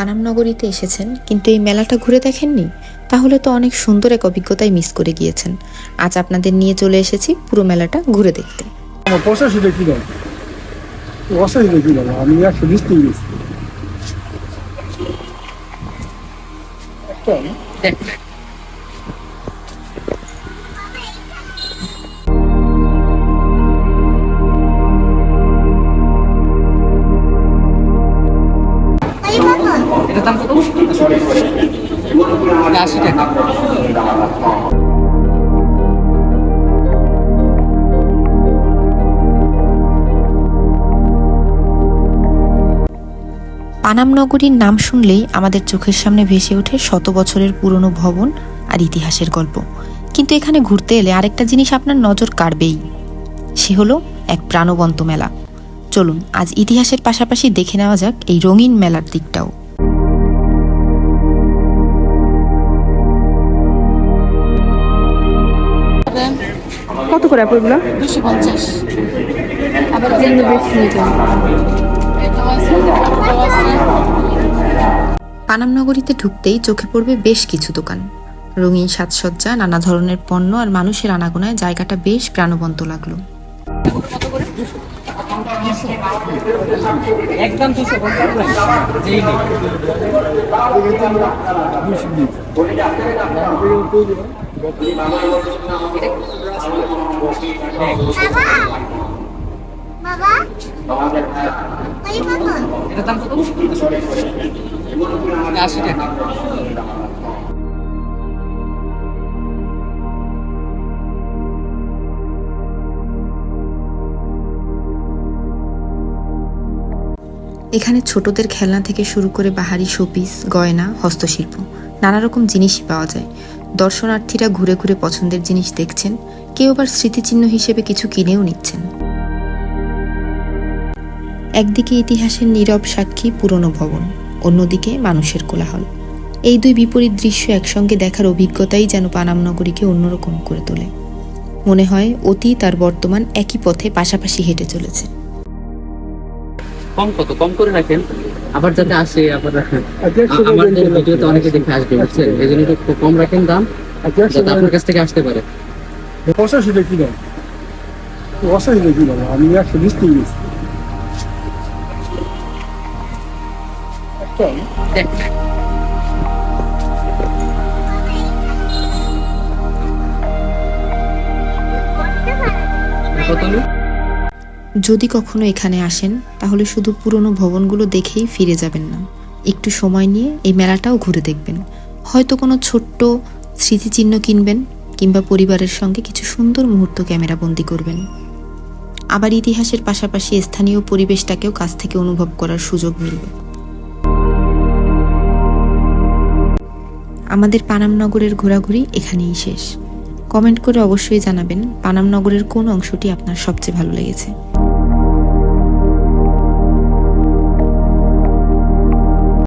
পানাম নগরীতে এসেছেন কিন্তু এই মেলাটা ঘুরে দেখেননি? তাহলে তো অনেক সুন্দর এক অভিজ্ঞতায় মিস করে গিয়েছেন। আজ আপনাদের নিয়ে চলে এসেছি পুরো মেলাটা ঘুরে দেখতে। আমার 85 টাকা কিলো, 80 টাকা কিলো, আমি 120 টাকা গেছি। এটার দাম কত? 80 টাকা। পানাম নগরীর নাম শুনলেই আমাদের চোখের সামনে ভেসে ওঠে শত বছরের পুরনো ভবন আর ইতিহাসের গল্প। কিন্তু এখানে ঘুরতে এলে আরেকটা জিনিস আপনার নজর কাড়বেই, সে হলো এক প্রাণবন্ত মেলা। চলুন আজ ইতিহাসের পাশাপাশি দেখে নেওয়া যাক এই রঙিন মেলার দিকটাও। কত করে আপনাগুলো? 250। আবার পানাম নগরীতে ঢুকতেই চোখে পড়বে বেশ কিছু দোকান, রঙিন সাজসজ্জা, নানা ধরনের পণ্য আর মানুষের আনাগোনায় জায়গাটা বেশ প্রাণবন্ত লাগলো। একদম 250 যেই নেই। এটার দাম কত? 80 টাকা। এখানে ছোটদের খেলনা থেকে শুরু করে বাহারি শোপিস, গয়না, হস্তশিল্প, নানা রকম জিনিসই পাওয়া যায়। দর্শনার্থীরা ঘুরে ঘুরে পছন্দের জিনিস দেখছেন, কেউ আবার স্মৃতিচিহ্ন হিসেবে কিছু কিনেও নিচ্ছেন। একদিকে ইতিহাসের নীরব সাক্ষী পুরনো ভবন, অন্যদিকে মানুষের কোলাহল। এই দুই বিপরীত দৃশ্য একসঙ্গে দেখার অভিজ্ঞতাই যেন পানাম নগরীকে অন্যরকম করে তোলে। মনে হয় অতীত আর বর্তমান একই পথে পাশাপাশি হেঁটে চলেছে। কম কত কম করে রাখেন, আবার যাতে আসে আবার রাখেন। আমাদের ভিডিওতে অনেকে দেখে আসবে, বুঝছেন? এই জন্য একটু কম রাখেন দাম, যাতে আপনার কাছ থেকে আসতে পারে। 85 টাকা কিলো, 80 টাকা কিলো, আমি 120 টাকা গেছি। দেখ, কত হলো? যদি কখনো এখানে আসেন তাহলে শুধু পুরনো ভবনগুলো দেখেই ফিরে যাবেন না, একটু সময় নিয়ে এই মেলাটাও ঘুরে দেখবেন। হয়তো কোনো ছোট্ট স্মৃতিচিহ্ন কিনবেন, কিংবা পরিবারের সঙ্গে কিছু সুন্দর মুহূর্ত ক্যামেরাবন্দি করবেন। আবার ইতিহাসের পাশাপাশি স্থানীয় পরিবেশটাকেও কাছ থেকে অনুভব করার সুযোগ মিলবে। আমাদের পানাম নগরের ঘোরাঘুরি এখানেই শেষ। কমেন্ট করে অবশ্যই জানাবেন পানাম নগরের কোন অংশটি আপনার সবচেয়ে ভালো লেগেছে।